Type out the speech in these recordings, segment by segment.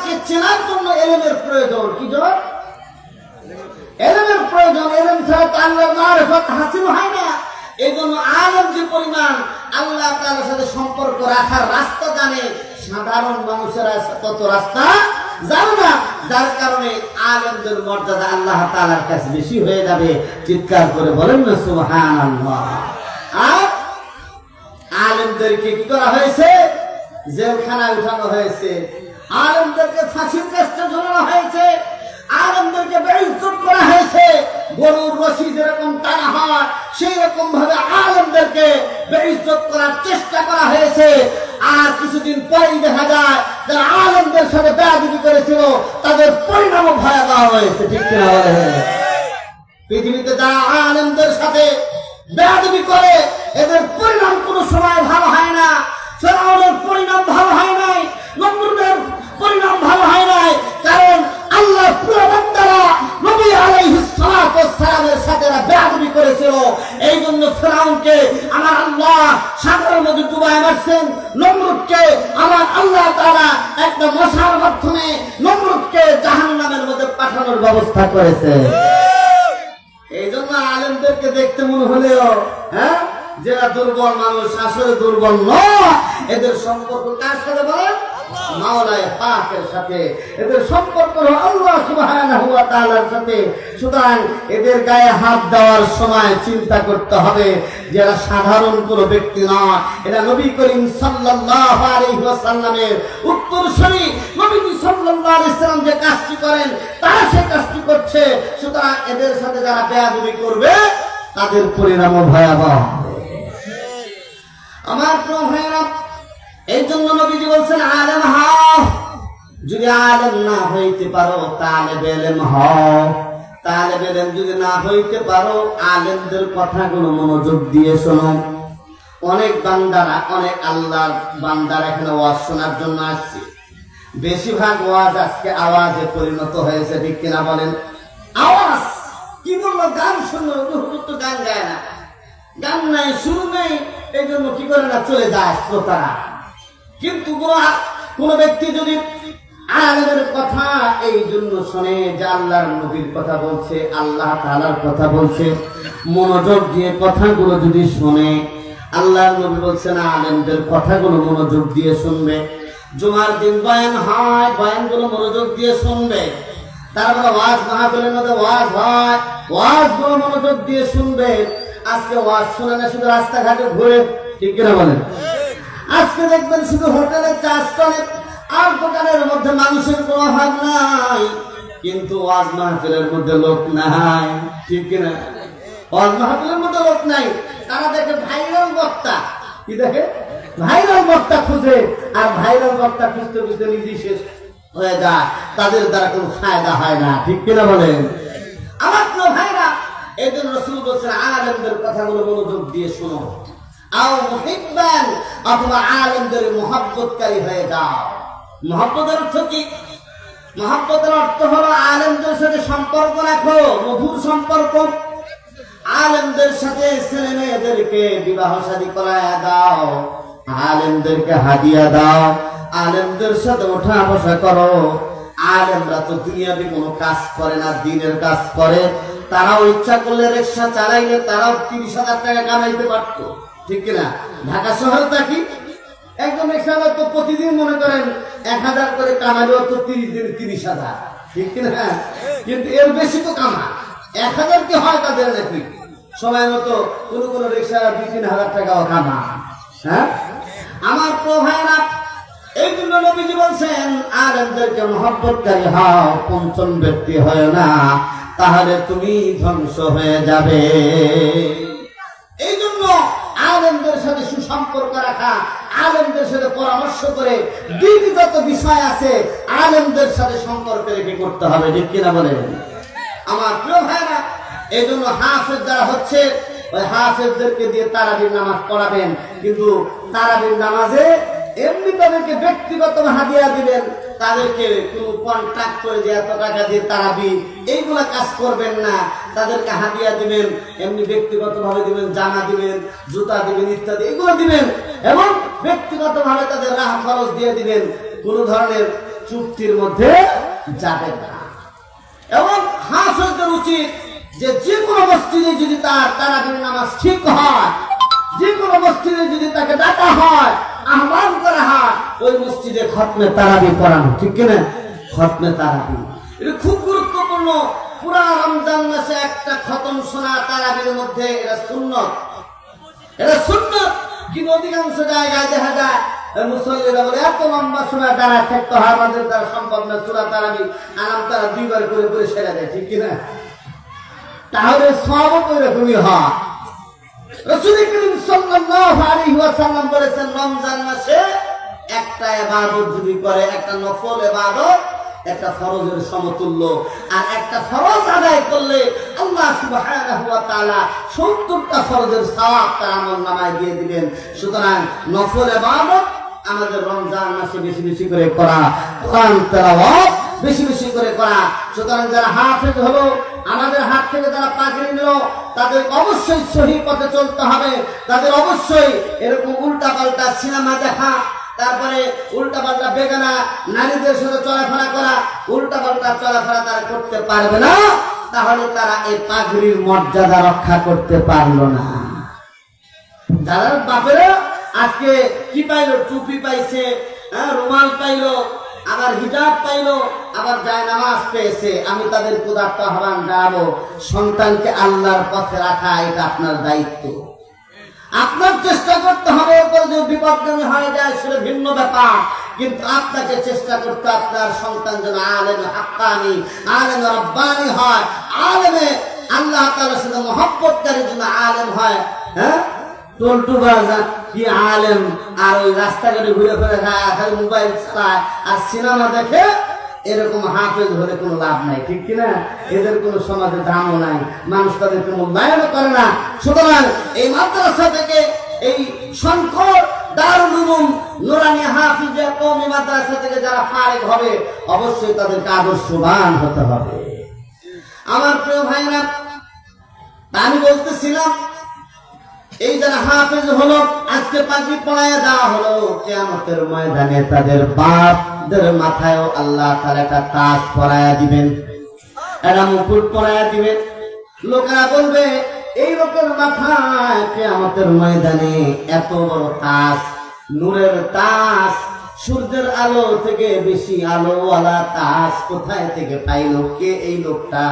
আল্লাহকে চেনার জন্য এলেমের প্রয়োজন। কি জন্য? এলেমের প্রয়োজন। এলেম ছাড়া তো আল্লাহর মারিফত হাসিল হয় না। এই জন্য আলেম যে পরিমাণ আল্লাহ তাআলার সাথে সম্পর্ক রাখার রাস্তা জানে, সাধারণ মানুষেরা তত রাস্তা জানে না। যার কারণে আলেমদের মর্যাদা আল্লাহ তাআলার কাছে বেশি হয়ে যাবে। চিৎকার করে বলেন না সুবহানাল্লাহ। আর আলেমদেরকে কি করা হয়েছে? জেলখানায় উঠানো হয়েছে। আলেমদেরকে ফাঁসির কাস্টে ঝোলানো হয়েছে। আলেমদেরকে বেইজ্জত করা হয়েছে। গরুর রশি যেরকম টানা হয় সেই রকম ভাবে আলেমদেরকে বেইজ্জত করার চেষ্টা করা হয়েছে। আর কিছুদিন পরেই দেখা যায় যারা আলেমদের সাথে বেয়াদবি করেছিল তাদের পরিণামও ভয়াবহ হয়েছে। ঠিক কিনা বলেন? পৃথিবীতে যারা আলেমদের সাথে বেয়াদবি করে এদের পরিণাম কোনো সময় ভালো হয় না। ফিরআউনের পরিণাম ভালো হয় নাই, নমরুদের পরিণাম ভালো হয় নাই। কারণ আল্লাহর প্রিয় বান্দারা নবী আলাইহিস সালাতু ওয়াস সালামের সাথে বেয়াদবি করেছিল। এই জন্য ফিরআউনকে আমার আল্লাহ সাগরের মধ্যে ডুবায় মারছেন। নমরুদকে আমার আল্লাহ তাআলা একটা মশার মাধ্যমে নমরুদকে জাহান্নামের মধ্যে পাঠানোর ব্যবস্থা করেছে। এই জন্য আলেমদেরকে দেখতে মনে হলেও যারা দুর্বল মানুষ আসলে দুর্বল নয়। এদের সম্পর্ক কার সাথে বলেন? মাওলায়ে পাকের সাথে। এদের সম্পর্ক আল্লাহ সুবহানাহু ওয়া তাআলার সাথে। সুতরাং এদের গায়ে হাত দেওয়ার সময় চিন্তা করতে হবে যে এরা সাধারণ কোনো ব্যক্তি নয়। এরা নবী করিম সাল্লাল্লাহু আলাইহি ওয়াসাল্লামের উত্তরসূরি। নবীজি সাল্লাল্লাহু আলাইহি ওয়াসাল্লাম যে কাজটি করেন তারা সে কাজটি করছে। সুতরাং এদের সাথে যারা বেয়াদবি করবে তাদের পরিণামও ভয়াবহ। আমার প্রিয় ভাইরা, এই জন্য নবীজি বলছেন আলেম হও। যদি আলেম না হইতে পারো তালেবে ইলম হও। তালেবে ইলম যদি না হইতে পারো আলেমদের কথাগুলো মনোযোগ দিয়ে শোনো। অনেক বান্দারা, অনেক আল্লাহর বান্দারা এখানে ওয়াজ শোনার জন্য আসছে। বেশিরভাগ ওয়াজ আজকে আওয়াজে পরিণত হয়েছে। ঠিক কিনা বলেন? আওয়াজ কি বললো? গান শুনলো, তো গান গায় না, গান নাই, সুর নেই। এই জন্য কি করে না চলে যায় শ্রোতারা। কিন্তু কোন ব্যক্তি যদি আলেমের কথা এই জন্য শোনে যে আল্লাহর নবীর কথা বলছে, আল্লাহ তাআলার কথা বলছে, মনোযোগ দিয়ে কথাগুলো যদি শোনে, আল্লাহর নবী বলছেন আলেমদের কথাগুলো মনোযোগ দিয়ে শুনবে। জুমার দিন বয়ান হয়, বয়ানগুলো মনোযোগ দিয়ে শুনবে। তারপরে ওয়াজ মাহফিলের মধ্যে ওয়াজ হয়, ওয়াজগুলো মনোযোগ দিয়ে শুনবে। আজকে ওয়াজ শোনে না, শুধু রাস্তাঘাটে ঘুরে। ঠিক কিনা বলেন? আজকে দেখবেন শুধু হোটেলে, চা স্টলে আর দোকানের মধ্যে মানুষের কোনো অভাব নাই, কিন্তু ওয়াজ মাহফিলের মধ্যে লোক নাই। ঠিক কিনা? ওয়াজ মাহফিলের মধ্যে লোক নাই। তারা দেখে ভাইরাল বক্তা। কি দেখে? ভাইরাল বক্তা খুঁজে। আর ভাইরাল বক্তা খুঁজতে খুঁজতে নিজেই শেষ হয়ে যায়। তাদের দ্বারা কোনো ফায়দা হয় না। ঠিক কিনা বলেন? আমার প্রিয় ভাইরা, এই জন্য রাসূল বলেছেন আলেমদের কথাগুলো মনোযোগ দিয়ে শোনো। আও মুহিব্বান, অথবা আলেমদের মুহাব্বতকারী হয়ে যাও। মুহাব্বতের অর্থ কি? মুহাব্বতের অর্থ হলো আলেমদের সাথে সম্পর্ক রাখো, মধুর সম্পর্ক। আলেমদের সাথে ছেলে মেয়েদেরকে বিবাহ শাদী করায়া দাও, আলেমদেরকে হাদিয়া দাও, আলেমদের সাথে ওঠা বসা করো। আলেমরা তো দুনিয়াবি কোনো কাজ করে না, দিনের কাজ করে। তারাও ইচ্ছা করলে রিকশা চালাইলে তারাও 30,000 টাকা কামাইতে পারতো। ঠিক কিনা? ঢাকা শহরে থাকি, একজন রিকশা তো প্রতিদিন মনে করেন 1000 করে কামাইলেও তো 30 দিন 30,000। ঠিক কিনা? কিন্তু এর বেশি তো কামা। 1000 কি হয় তাদের নাকি? সময় মতো কোন রিকশা 2-3,000 টাকাও কামা। আমার প্রিয় ভাইরা, এই জন্য নবীজি বলছেন আলেমদেরকে মহব্বতকারী হও, পঞ্চম ব্যক্তি হয় না, তাহলে তুমি ধ্বংস হয়ে যাবে। এই জন্য আলেমদের সাথে সুসম্পর্ক রাখা, আলেমদের সাথে পরামর্শ করে দিনই যত বিষয় আছে আলেমদের সাথে সম্পর্ক রেখে করতে হবে। ঠিক কিনা বলেন? আমার প্রিয় ভাইরা, এই জন্য হাফেজ যারা হচ্ছে ওই হাফেজদেরকে দিয়ে তারাবির নামাজ পড়াবেন। কিন্তু তারাবির নামাজে এমনি তাদেরকে ব্যক্তিগত হাদিয়া দিবেন, তাদেরকে কোনো কন্ট্রাক্ট করে যে এত টাকা দিয়ে তারাবি, এইগুলা কাজ করবেন না। তাদেরকে হাদিয়া দিবেন, এমনি ব্যক্তিগত ভাবে দিবেন, জামা দিবেন, জুতা দিবেন, ইত্যাদি এগুলো দিবেন। এবং ব্যক্তিগত ভাবে তাদের রাহ খরচ দিয়ে দিবেন। কোন ধরনের চুক্তির মধ্যে যাবে না। এবং হাফেজদের উচিত যে কোনো মসজিদে যদি তার তারাবির নামাজ ঠিক হয়, যে কোনো মসজিদে যদি তাকে ডাকা হয়, আহ্বান করা হয়, ওই মসজিদে খতমে তারাবি পড়ানো, ঠিক কিনা? খতমে তারাবি এটা খুব গুরুত্বপূর্ণ। পুরা রমজান মাসে একটা খতম শোনা তারাবির মধ্যে এটা সুন্নত, এটা সুন্নত। কিন্তু অধিকাংশ জায়গায় দেখা যায় মুসল্লিরা বলে এত লম্বা সূরা দাঁড়ায় থাকতে হয়, আমাদের দ্বারা সম্ভব না, সূরা তারাবি আনাম তারা 2 বার করে করে সেরে দেয়, ঠিক কিনা? তাহলে সব এরকমই হয়। রাসূল করিম সাল্লাল্লাহু আলাইহি ওয়াসাল্লাম বলেছেন, রমজান মাসে একটা ইবাদত যদি করে, একটা নফল ইবাদত একটা ফরজের সমতুল্য, আর একটা ফরজ আদায় করলে আল্লাহ সুবহানাহু ওয়া তাআলা 70টা ফরজের সওয়াব তার আমলনামায় দিয়ে দিবেন। সুতরাং নফল ইবাদত আমাদের রমজান মাসে বেশি বেশি করে করা, কোরআন তেলাওয়াত বেশি বেশি করে করা। সুতরাং যারা হাফেজ হলো, আমাদের হাত থেকে যারা পাগড়ি নিল, তাদের অবশ্যই সহিহ পথে চলতে হবে। তাদের অবশ্যই এরকম উল্টা পাল্টা সিনেমা দেখা, তারপরে উল্টা পাল্টা বেগানা নারীদের সাথে চলাফেরা করা, উল্টা পাল্টা চলাফেরা তারা করতে পারবে না। তাহলে তারা এই পাগড়ির মর্যাদা রক্ষা করতে পারলো না। যারা বাপেরা আজকে কি পাইলো, টুপি পাইছে, রুমাল পাইলো, আবার হিজাব পাইলো, আবার জায়নামাজ পেয়েছে, আমি তাদের উদাত্ত আহ্বান জানাবো, সন্তানকে আল্লাহর পথে রাখা এটা আপনার দায়িত্ব। আপনার চেষ্টা করতে হবে, এরপর যে বিপদগামী হয়ে যায় সেটা ভিন্ন ব্যাপার, কিন্তু আপনাকে চেষ্টা করতে আপনার সন্তান যেন আলেম হাক্কানি, আলেম রব্বানি হয়, আলেমে আল্লাহ তাআলার সাথে মহব্বতকারী যেন আলেম হয়। হ্যাঁ, টলটু বাজার কি আলেম, আর ওই রাস্তাঘাটে ঘুরে ফিরে খায়, খালি মোবাইল চালায় আর সিনেমা দেখে, এরকম হাফেজ হলে কোনো লাভ নাই, ঠিক কিনা? এদের কোনো সমাজে দামও নাই, মানুষ তাদেরকে মূল্যায়ন করে না। সুতরাং এই মাদ্রাসা থেকে, এই শঙ্কর দারুল উলুম নুরানি হাফিজিয়া কওমি মাদ্রাসা থেকে যারা ফারিগ হবে, অবশ্যই তাদেরকে আদর্শবান হতে হবে। আমার প্রিয় ভাইরা, আমি বলতেছিলাম, এই যারা হাফেজ হলো, আজকে পাগড়ি পরায়া দেওয়া হলো, কিয়ামতের ময়দানে তাদের বাপদের মাথায়ও আল্লাহ তাআলা একটা তাজ পরায়া দিবেন, একটা মুকুট পরায়া দিবেন। লোকেরা বলবে, এই লোকের মাথায় কিয়ামতের ময়দানে এত বড় তাজ, নূরের তাজ, সূর্যের আলো থেকে বেশি আলোওয়ালা তাজ কোথায় থেকে পাইলো, কে এই লোকটা?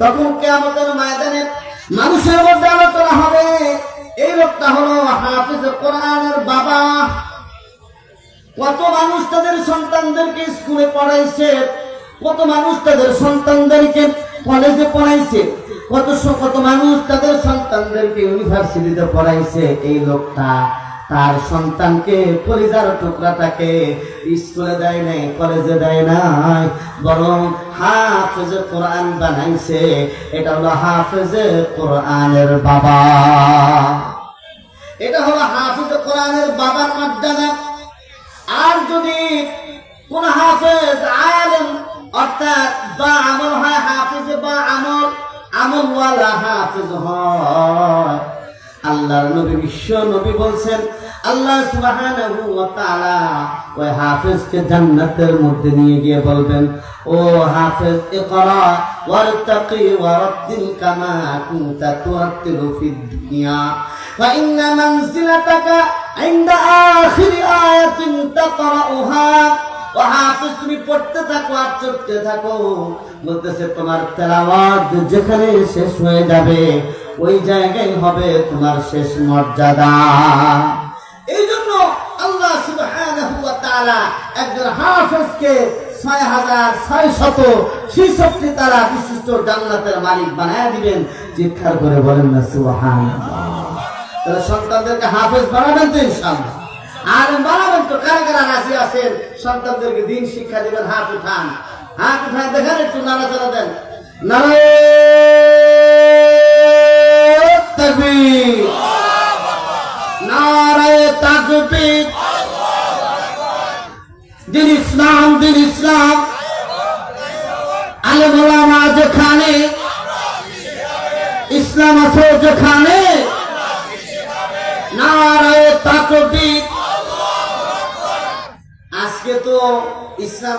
তখন কিয়ামতের ময়দানে মানুষের মধ্যে আলোচনা হবে, এই লোকটা হলো হাফেজ কোরআনের বাবা। কত মানুষ তাদের সন্তানদেরকে স্কুলে পড়াইছে, কত মানুষ তাদের সন্তানদেরকে কলেজে পড়াইছে, কত মানুষ তাদের সন্তানদেরকে ইউনিভার্সিটিতে পড়াইছে। এই লোকটা তার সন্তানকে, কলিজার টুকরাটাকে স্কুলে দেয় নাই, কলেজে দেয় নাই, বরং হাফেজ কোরআন বানাইছে। এটা হলো হাফেজ কোরআনের বাবা, এটা হলো হাফেজ কোরআনের বাবার মর্যাদা। আর যদি কোন হাফেজ আলেম অর্থাৎ বা আমল হয়, হাফেজ বা আমলওয়ালা হাফেজ হয়, আল্লাহর নবী, বিশ্ব নবী বলছেন, আল্লাহ সুবহানাহু ওয়া তাআলা ওই হাফেজকে জান্নাতের মধ্যে নিয়ে গিয়ে বলবেন, ও হাফেজ, ইকরা ওয়ারতাকি ওয়ারাতিল কামা কুনতা তুরাতিলু ফিদ দুনিয়া, ফা ইন্না মানজিলাতাকা ইনদা আখিরি আয়াতিন তাকরাউহা। ও হাফেজ, তুমি পড়তে থাকো আর চড়তে থাকো। বলতেছে, তোমার তেলাওয়াত যেখানে শেষ হয়ে যাবে, ওই জায়গায় হবে তোমার শেষ মর্যাদা। এই জন্য আল্লাহ সুবহানাহু ওয়া তাআলা একজন হাফেজকে 6666 তারা বিশিষ্ট জান্নাতের মালিক বানায় দিবেন। চিৎকার করে বলেন না সুবহানাল্লাহ। তাহলে সন্তানদেরকে হাফেজ বানাবেন তো ইনশাআল্লাহ, আলেম বানাবেন তো? কারা কারা রাজি আছেন সন্তানদেরকে দিন শিক্ষা দিবেন? হাত উঠান, হাত উঠান, দেখেন, একটু নাড়াচাড়া দেন। নারায়ে তাকবীর, নারায়ে তাকবীর। দিন ইসলাম, দিন ইসলাম, আলেম ওলামা যেখানে, ইসলাম আছে যেখানে, নারায়ে তাকবীর। আজকে তো ইসলাম